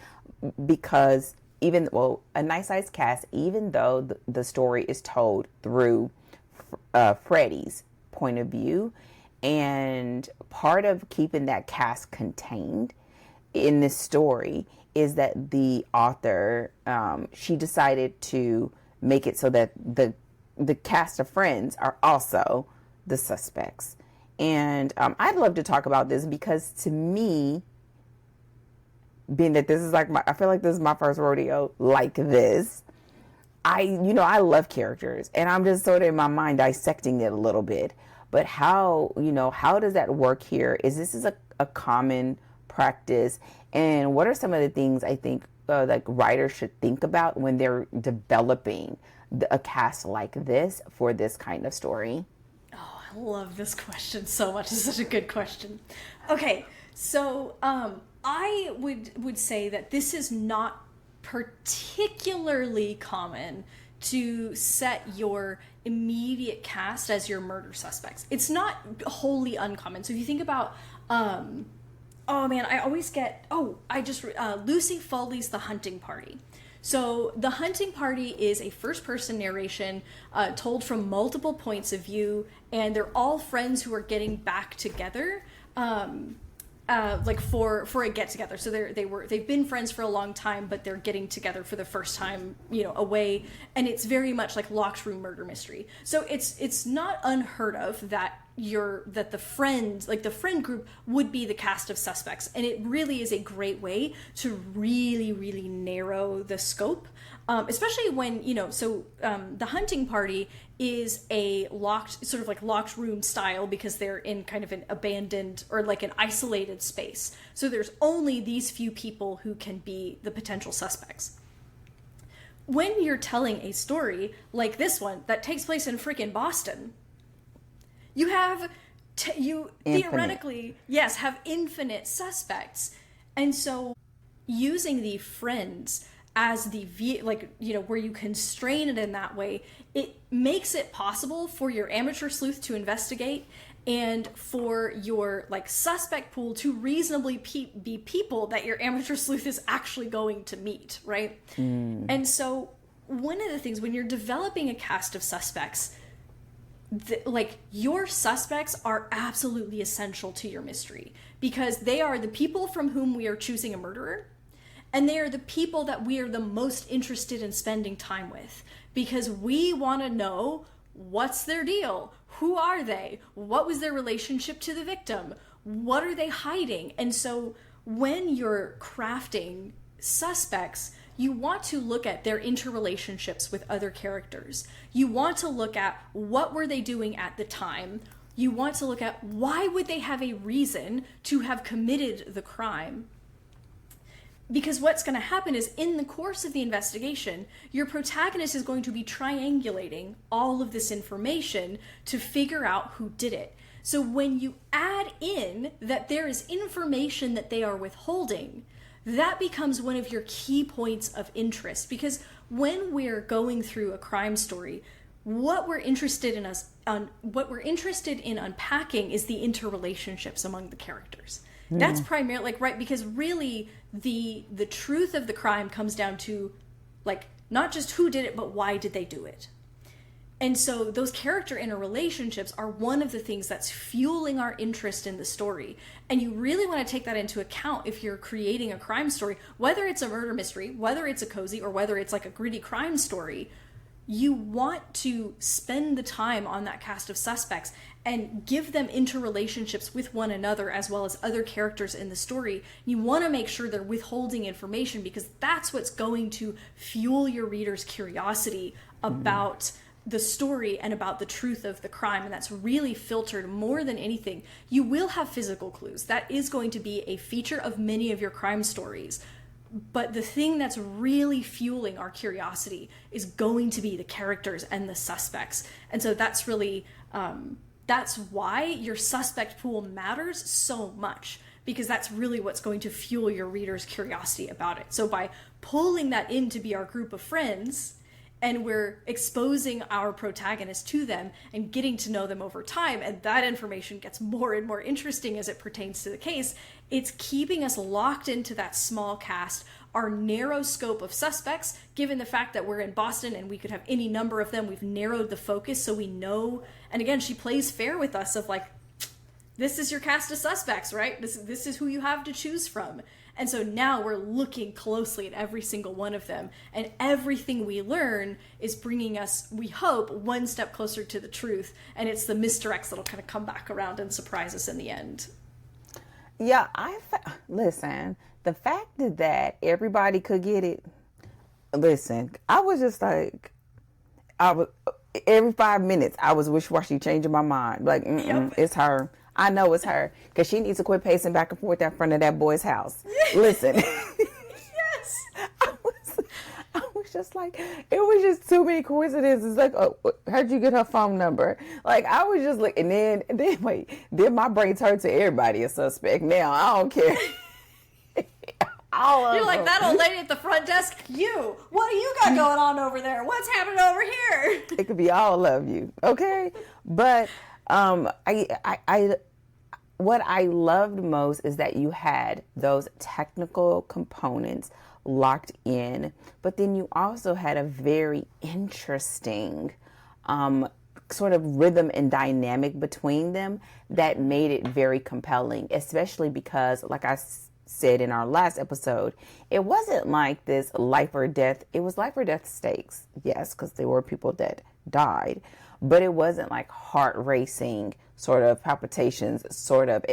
A: because a nice sized cast, even though the story is told through Freddie's point of view. And part of keeping that cast contained in this story is that the author, she decided to make it so that the cast of friends are also the suspects. And I'd love to talk about this, because to me, being that this is like I feel like this is my first rodeo like this. I love characters, and I'm just sort of in my mind dissecting it a little bit. But how does that work here? Is a common practice? And what are some of the things I think like writers should think about when they're developing a cast like this for this kind of story?
B: Oh, I love this question so much. It's such a good question. Okay, so I would say that this is not particularly common to set your immediate cast as your murder suspects. It's not wholly uncommon. So if you think about, Lucy Foley's The Hunting Party. So The Hunting Party is a first-person narration told from multiple points of view, and they're all friends who are getting back together. For a get together. So they've been friends for a long time, but they're getting together for the first time, away. And it's very much like locked room murder mystery. So it's not unheard of that the friend group would be the cast of suspects. And it really is a great way to really, really narrow the scope. Especially when, The Hunting Party is a locked room style because they're in kind of an abandoned or like an isolated space. So there's only these few people who can be the potential suspects. When you're telling a story like this one that takes place in freaking Boston, you have, theoretically, yes, have infinite suspects. And so using the friends as where you constrain it in that way, it makes it possible for your amateur sleuth to investigate and for your suspect pool to reasonably be people that your amateur sleuth is actually going to meet, right? And so one of the things when you're developing a cast of suspects, your suspects are absolutely essential to your mystery because they are the people from whom we are choosing a murderer. And they are the people that we are the most interested in spending time with because we want to know what's their deal, who are they, what was their relationship to the victim, what are they hiding. And so when you're crafting suspects, you want to look at their interrelationships with other characters. You want to look at what were they doing at the time. You want to look at why would they have a reason to have committed the crime. Because what's going to happen is in the course of the investigation, your protagonist is going to be triangulating all of this information to figure out who did it. So when you add in that there is information that they are withholding, that becomes one of your key points of interest. Because when we're going through a crime story, what we're interested in unpacking is the interrelationships among the characters. That's primarily because really the truth of the crime comes down to not just who did it, but why did they do it. And so those character interrelationships are one of the things that's fueling our interest in the story. And you really want to take that into account if you're creating a crime story, whether it's a murder mystery, whether it's a cozy, or whether it's a gritty crime story. You want to spend the time on that cast of suspects and give them interrelationships with one another as well as other characters in the story. You want to make sure they're withholding information because that's what's going to fuel your reader's curiosity about the story and about the truth of the crime. And that's really filtered more than anything. You will have physical clues. That is going to be a feature of many of your crime stories. But the thing that's really fueling our curiosity is going to be the characters and the suspects. And so that's really, that's why your suspect pool matters so much, because that's really what's going to fuel your reader's curiosity about it. So by pulling that in to be our group of friends, and we're exposing our protagonist to them and getting to know them over time, and that information gets more and more interesting as it pertains to the case, it's keeping us locked into that small cast, our narrow scope of suspects. Given the fact that we're in Boston and we could have any number of them, we've narrowed the focus so we know. And again, she plays fair with us of this is your cast of suspects, right? This is who you have to choose from. And so now we're looking closely at every single one of them, and everything we learn is bringing us, we hope, one step closer to the truth, and it's the misdirects that'll kind of come back around and surprise us in the end.
A: Yeah, listen, the fact that everybody could get it, listen, I was just like, I was every 5 minutes I was wishy-washy, changing my mind. Like, It's her. I know it's her because she needs to quit pacing back and forth in front of that boy's house. Listen,
B: Yes.
A: I was just like, it was just too many coincidences. Like, oh, how'd you get her phone number? Like, I was just like, and then my brain turned to everybody a suspect. Now I don't care.
B: You're like, that old lady at the front desk. What do you got going on over there? What's happening over here?
A: It could be all of you, okay? But what I loved most is that you had those technical components locked in, but then you also had a very interesting sort of rhythm and dynamic between them that made it very compelling, especially because, like I said in our last episode, it wasn't like this life or death. It was life or death stakes, yes, because there were people that died, but it wasn't like heart racing sort of palpitations sort of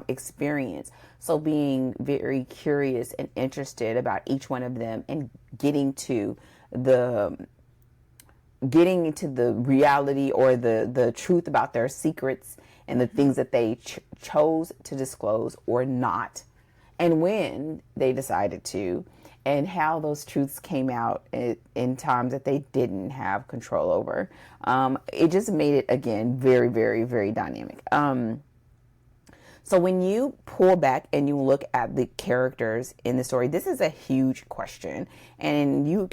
A: experience. So being very curious and interested about each one of them and getting into the reality or the truth about their secrets and the things that they chose to disclose or not, and when they decided to, and how those truths came out in times that they didn't have control over. It just made it, again, very, very, very dynamic. So when you pull back and you look at the characters in the story, this is a huge question, and you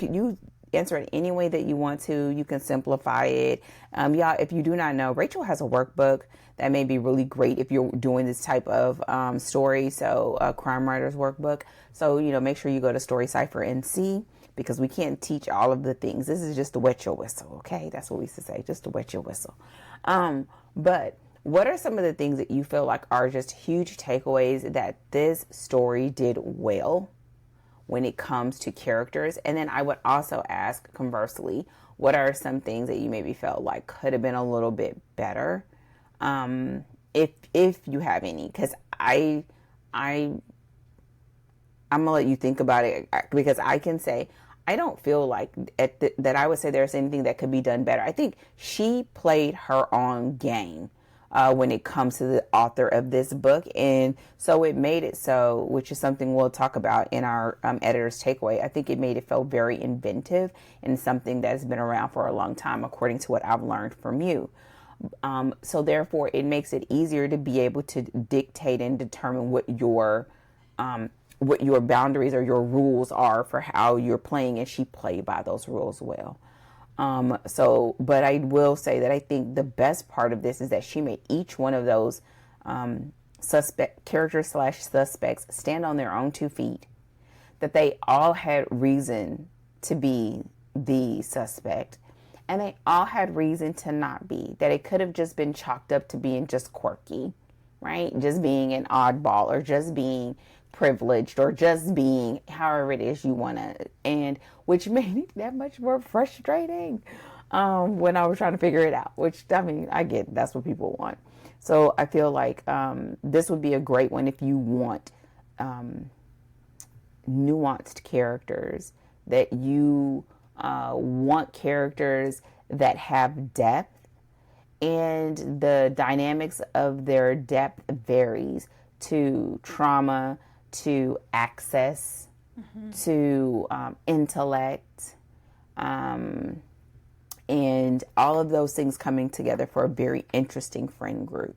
A: answer it any way that you want to. You can simplify it. Y'all, if you do not know, Rachel has a workbook that may be really great if you're doing this type of story. So a crime writer's workbook. So, make sure you go to Story Cypher and see, because we can't teach all of the things. This is just to wet your whistle. Okay. That's what we used to say, just to wet your whistle. But what are some of the things that you feel like are just huge takeaways that this story did well when it comes to characters? And then I would also ask, conversely, what are some things that you maybe felt like could have been a little bit better, if you have any? Because I'm gonna let you think about it, because I can say I don't feel like that I would say there's anything that could be done better. I think she played her own game when it comes to the author of this book. And so it made it so, which is something we'll talk about in our editor's takeaway. I think it made it feel very inventive and something that's been around for a long time, according to what I've learned from you. So therefore, it makes it easier to be able to dictate and determine what your boundaries or your rules are for how you're playing, and she played by those rules well. But I will say that I think the best part of this is that she made each one of those characters/suspects stand on their own 2 feet, that they all had reason to be the suspect, and they all had reason to not be, that it could have just been chalked up to being just quirky, right? Just being an oddball, or just being privileged, or just being however it is you want to, and which made it that much more frustrating when I was trying to figure it out, which, I mean, I get that's what people want. So I feel like this would be a great one if you want nuanced characters, that you want characters that have depth, and the dynamics of their depth varies to trauma, to access, to intellect, and all of those things coming together for a very interesting friend group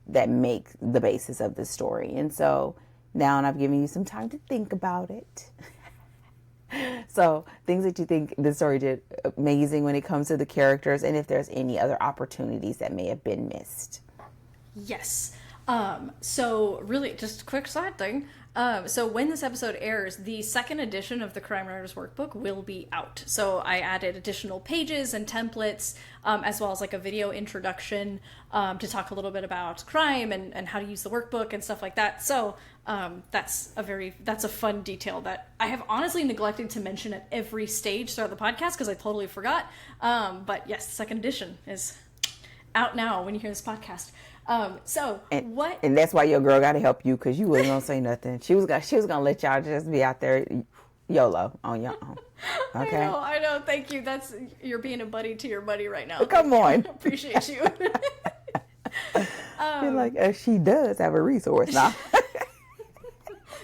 A: that make the basis of the story. And so now, and I've given you some time to think about it. So things that you think the story did amazing when it comes to the characters, and if there's any other opportunities that may have been missed.
B: Yes. So really, just a quick side thing. So when this episode airs, the second edition of the Crime Writers Workbook will be out. So I added additional pages and templates, as well as like a video introduction, to talk a little bit about crime and how to use the workbook and stuff like that. So, that's a fun detail that I have honestly neglected to mention at every stage throughout the podcast, because I totally forgot. But yes, the second edition is out now when you hear this podcast. So
A: And,
B: what?
A: and that's why your girl got to help you, because you wasn't gonna say nothing. She was gonna let y'all just be out there YOLO on your own. Okay.
B: I know. Thank you. You're being a buddy to your buddy right now.
A: Come on.
B: Appreciate you.
A: Feel like she does have a resource now.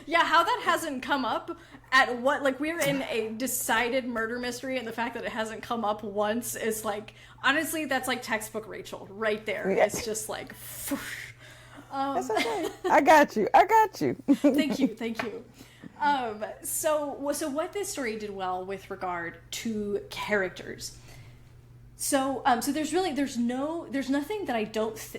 B: Yeah, how that hasn't come up at what, like, we're in a decided murder mystery, and the fact that it hasn't come up once is like, honestly, that's like textbook Rachel right there. Yeah. It's just like,
A: that's okay. I got you.
B: Thank you. So what this story did well with regard to characters. So there's nothing that I don't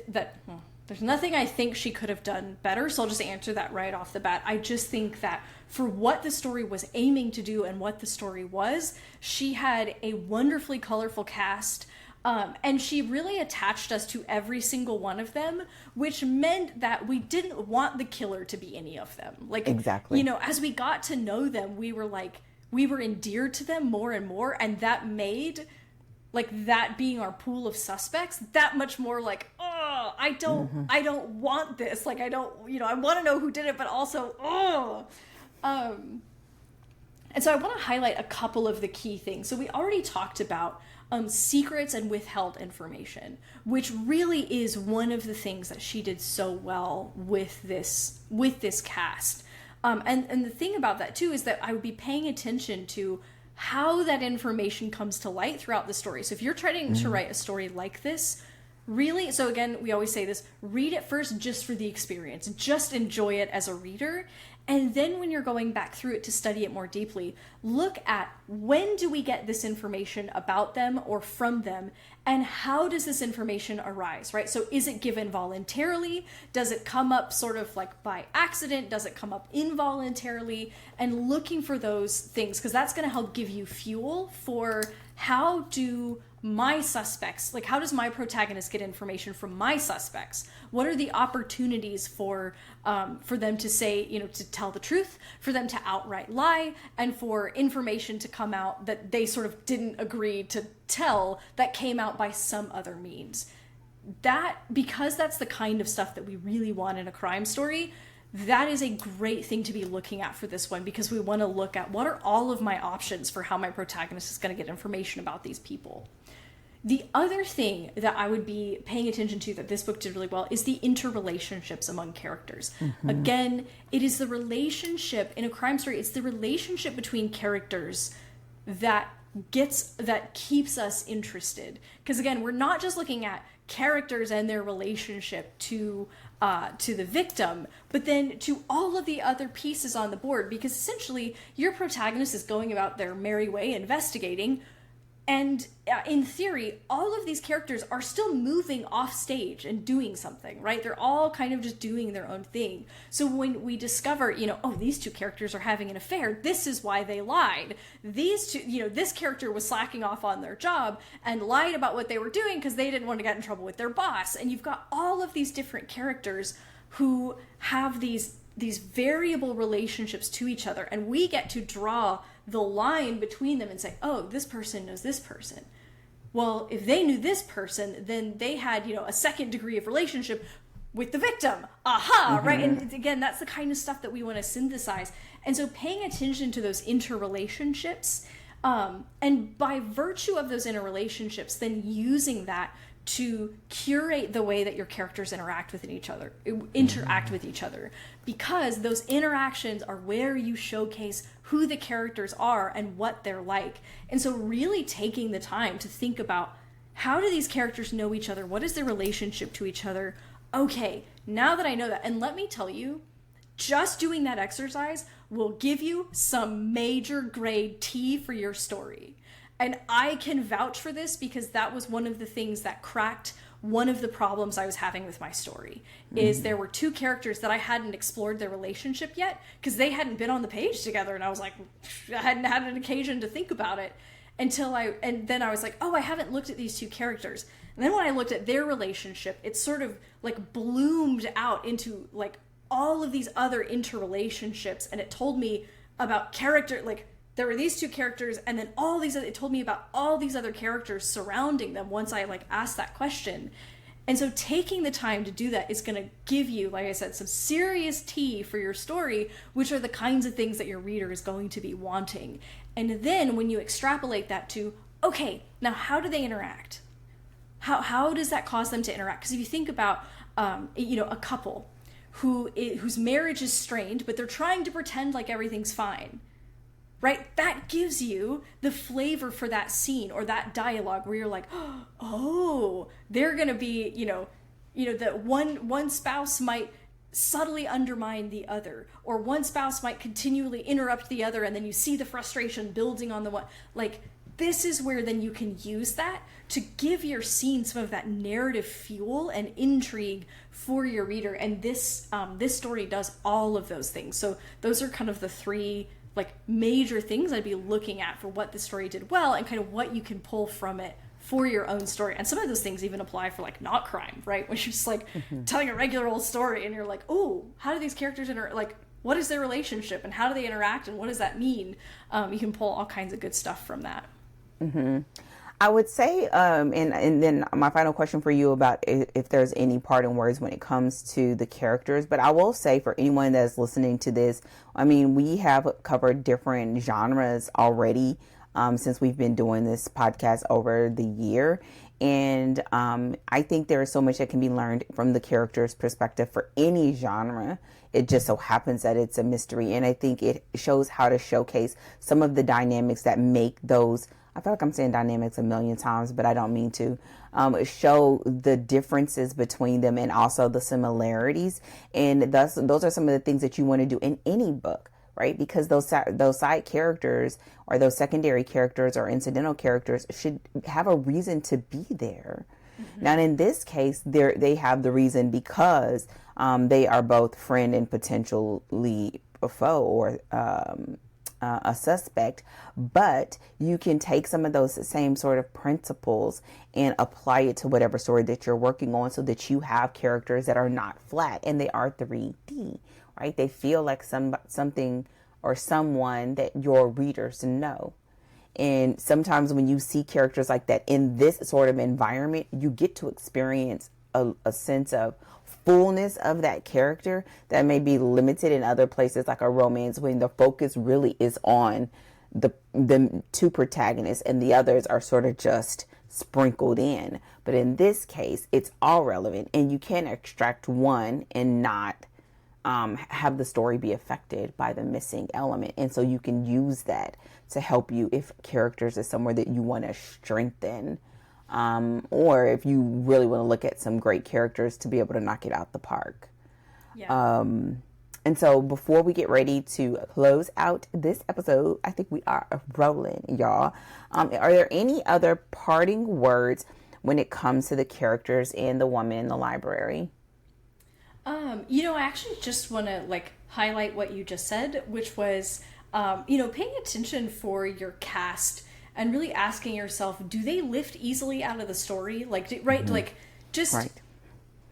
B: there's nothing I think she could have done better. So I'll just answer that right off the bat. I just think that for what the story was aiming to do and what the story was, she had a wonderfully colorful cast. And she really attached us to every single one of them, which meant that we didn't want the killer to be any of them. Like,
A: exactly.
B: You know, as we got to know them, we were endeared to them more and more, and that made, like, that being our pool of suspects that much more like, oh, I don't want this. Like, I want to know who did it, but also, oh. And so I want to highlight a couple of the key things. So we already talked about secrets and withheld information, which really is one of the things that she did so well with this cast. And the thing about that too is that I would be paying attention to how that information comes to light throughout the story. So if you're trying to write a story like this, really, so again, we always say this, read it first just for the experience, just enjoy it as a reader. And then when you're going back through it to study it more deeply, look at when do we get this information about them or from them, and how does this information arise, right? So is it given voluntarily? Does it come up sort of like by accident? Does it come up involuntarily? And looking for those things, because that's going to help give you fuel for how do my suspects, like how does my protagonist get information from my suspects? What are the opportunities for them to say, to tell the truth, for them to outright lie, and for information to come out that they sort of didn't agree to tell that came out by some other means? Because that's the kind of stuff that we really want in a crime story, that is a great thing to be looking at for this one, because we want to look at what are all of my options for how my protagonist is going to get information about these people. The other thing that I would be paying attention to that this book did really well is the interrelationships among characters. Mm-hmm. Again, it is the relationship in a crime story. It's the relationship between characters that keeps us interested. Because again, we're not just looking at characters and their relationship to the victim, but then to all of the other pieces on the board. Because essentially, your protagonist is going about their merry way investigating. And in theory, all of these characters are still moving off stage and doing something, right? They're all kind of just doing their own thing. So when we discover, these two characters are having an affair, this is why they lied. These two, this character was slacking off on their job and lied about what they were doing because they didn't want to get in trouble with their boss. And you've got all of these different characters who have these variable relationships to each other, and we get to draw the line between them and say, oh, this person knows this person. Well, if they knew this person, then they had, a second degree of relationship with the victim. Aha, mm-hmm. Right? And again, that's the kind of stuff that we want to synthesize. And so paying attention to those interrelationships, and by virtue of those interrelationships, then using that to curate the way that your characters interact with each other, because those interactions are where you showcase who the characters are and what they're like. And so really taking the time to think about, how do these characters know each other? What is their relationship to each other? Okay, now that I know that, and let me tell you, just doing that exercise will give you some major grade T for your story. And I can vouch for this because that was one of the things that cracked one of the problems I was having with my story, is there were two characters that I hadn't explored their relationship yet because they hadn't been on the page together. And I was like, I hadn't had an occasion to think about it and then I was like, oh, I haven't looked at these two characters. And then when I looked at their relationship, it sort of like bloomed out into like all of these other interrelationships. And it told me about there were these two characters, and then it told me about all these other characters surrounding them once I asked that question. And so taking the time to do that is going to give you, like I said, some serious tea for your story, which are the kinds of things that your reader is going to be wanting. And then when you extrapolate that to, okay, now how do they interact? How does that cause them to interact? Because if you think about, a couple whose marriage is strained, but they're trying to pretend like everything's fine, right? That gives you the flavor for that scene or that dialogue where you're like, oh, they're going to be, that one spouse might subtly undermine the other, or one spouse might continually interrupt the other, and then you see the frustration building on the one. Like, this is where then you can use that to give your scene some of that narrative fuel and intrigue for your reader. And this story does all of those things. So those are kind of the three major things I'd be looking at for what the story did well, and kind of what you can pull from it for your own story. And some of those things even apply for not crime, right? When you're just telling a regular old story and you're like, oh, how do these characters what is their relationship and how do they interact and what does that mean? You can pull all kinds of good stuff from that.
A: Mm-hmm. I would say, and then my final question for you about if there's any parting words when it comes to the characters. But I will say for anyone that's listening to this, I mean, we have covered different genres already since we've been doing this podcast over the year. And I think there is so much that can be learned from the character's perspective for any genre. It just so happens that it's a mystery. And I think it shows how to showcase some of the dynamics that make those, I feel like I'm saying dynamics a million times, but I don't mean to, show the differences between them and also the similarities. And thus, those are some of the things that you want to do in any book, right? Because those side characters or those secondary characters or incidental characters should have a reason to be there. Mm-hmm. Now, in this case, they have the reason because they are both friend and potentially a foe or a suspect, but you can take some of those same sort of principles and apply it to whatever story that you're working on so that you have characters that are not flat and they are 3D, right? They feel like something or someone that your readers know. And sometimes when you see characters like that in this sort of environment, you get to experience a sense of fullness of that character that may be limited in other places, like a romance, when the focus really is on the two protagonists and the others are sort of just sprinkled in. But in this case, it's all relevant, and you can't extract one and not have the story be affected by the missing element. And so you can use that to help you if characters is somewhere that you want to strengthen. Or if you really want to look at some great characters to be able to knock it out the park. Yeah. And so before we get ready to close out this episode, I think we are rolling, y'all. Are there any other parting words when it comes to the characters and the woman in the library?
B: I actually just want to highlight what you just said, which was, paying attention for your cast and really asking yourself, do they lift easily out of the story?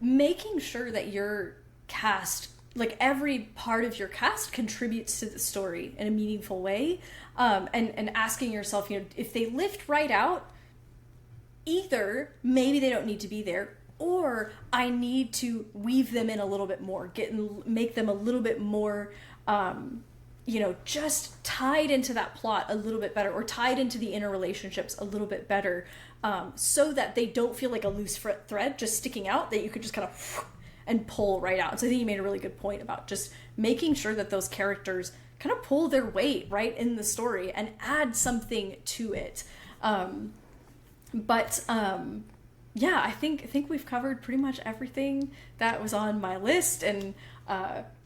B: Making sure that your cast, every part of your cast contributes to the story in a meaningful way. And asking yourself, if they lift right out, either maybe they don't need to be there, or I need to weave them in a little bit more, make them a little bit more, just tied into that plot a little bit better, or tied into the interrelationships a little bit better, so that they don't feel like a loose thread just sticking out that you could just kind of and pull right out. So I think you made a really good point about just making sure that those characters kind of pull their weight right in the story and add something to it. Yeah, I think we've covered pretty much everything that was on my list, and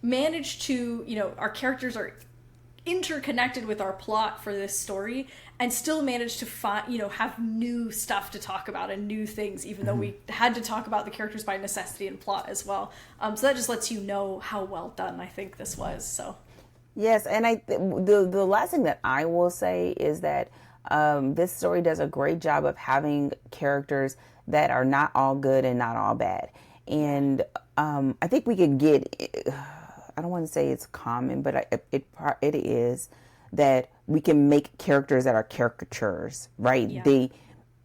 B: managed to, our characters are interconnected with our plot for this story, and still managed to have new stuff to talk about and new things, even though we had to talk about the characters by necessity and plot as well. So that just lets you know how well done I think this was. So
A: yes, and the last thing that I will say is that this story does a great job of having characters that are not all good and not all bad. And I think we can get, I don't want to say it's common, but it is that we can make characters that are caricatures, right? Yeah.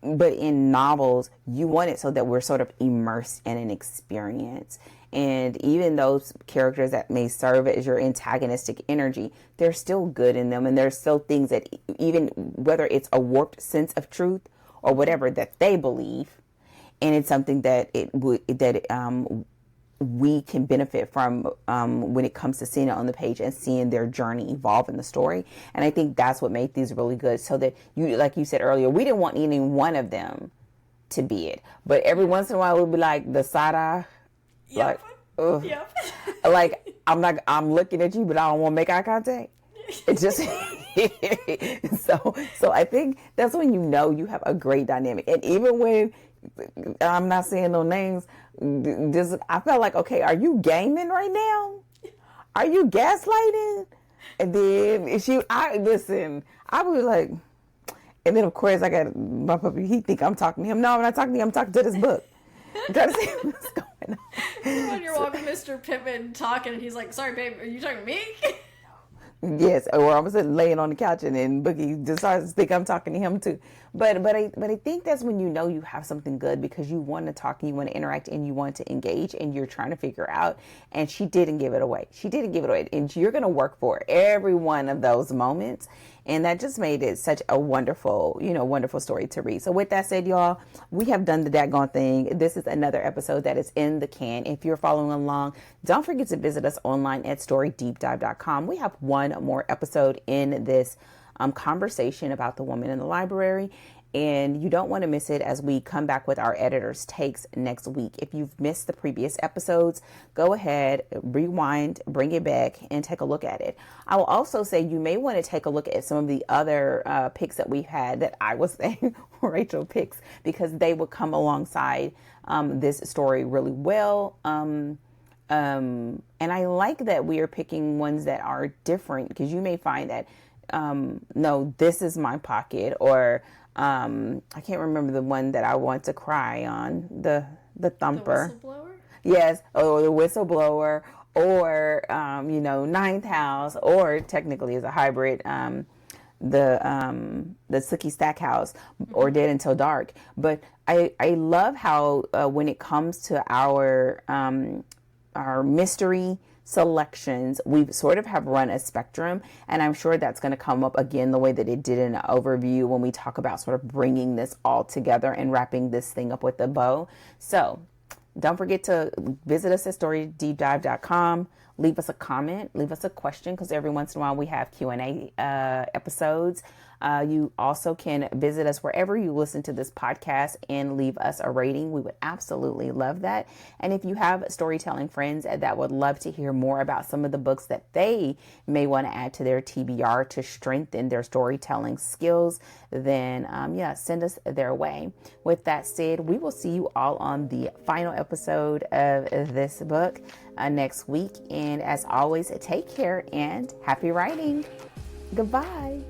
A: but in novels, you want it so that we're sort of immersed in an experience. And even those characters that may serve as your antagonistic energy, they're still good in them. And there's still things that, even whether it's a warped sense of truth or whatever that they believe, and it's something that we can benefit from when it comes to seeing it on the page and seeing their journey evolve in the story. And I think that's what made these really good. So that you, like you said earlier, we didn't want any one of them to be it, but every once in a while we'd be like the side eye,
B: Yep.
A: like, ugh.
B: Yep.
A: Like I'm looking at you, but I don't want to make eye contact. It's just so I think that's when you know you have a great dynamic. And even when I'm not saying no names, just I felt like, okay, are you gaming right now? Are you gaslighting? And then I was like, and then of course I got my puppy. He think I'm talking to him. No, I'm not talking to him. I'm talking to this book. I'm trying to see what's going on.
B: When you're walking Mr. Pittman talking, and he's like, "Sorry, babe, are you talking to me?"
A: Yes, or I was laying on the couch and then Boogie decides to think I'm talking to him too. But I think that's when you know you have something good, because you want to talk and you want to interact and you want to engage and you're trying to figure out. And she didn't give it away. She didn't give it away. And you're going to work for every one of those moments. And that just made it such a wonderful, wonderful story to read. So with that said, y'all, we have done the daggone thing. This is another episode that is in the can. If you're following along, don't forget to visit us online at storydeepdive.com. We have one more episode in this conversation about the woman in the library. And you don't want to miss it as we come back with our editor's takes next week. If you've missed the previous episodes, go ahead, rewind, bring it back, and take a look at it. I will also say you may want to take a look at some of the other picks that we've had that I was saying Rachel picks, because they would come alongside this story really well. And I like that we are picking ones that are different, because you may find that, no, this is my pocket, or I can't remember the one that I want to cry on, the thumper.
B: The whistleblower?
A: Yes, or the whistleblower, or Ninth House, or technically as a hybrid, the Sookie Stackhouse, or Dead Until Dark. But I love how when it comes to our mystery selections, we sort of have run a spectrum, and I'm sure that's going to come up again the way that it did in the overview when we talk about sort of bringing this all together and wrapping this thing up with a bow. So don't forget to visit us at storydeepdive.com. Leave us a comment, leave us a question, because every once in a while we have Q&A episodes. You also can visit us wherever you listen to this podcast and leave us a rating. We would absolutely love that. And if you have storytelling friends that would love to hear more about some of the books that they may want to add to their TBR to strengthen their storytelling skills, then send us their way. With that said, we will see you all on the final episode of this book next week. And as always, take care and happy writing. Goodbye.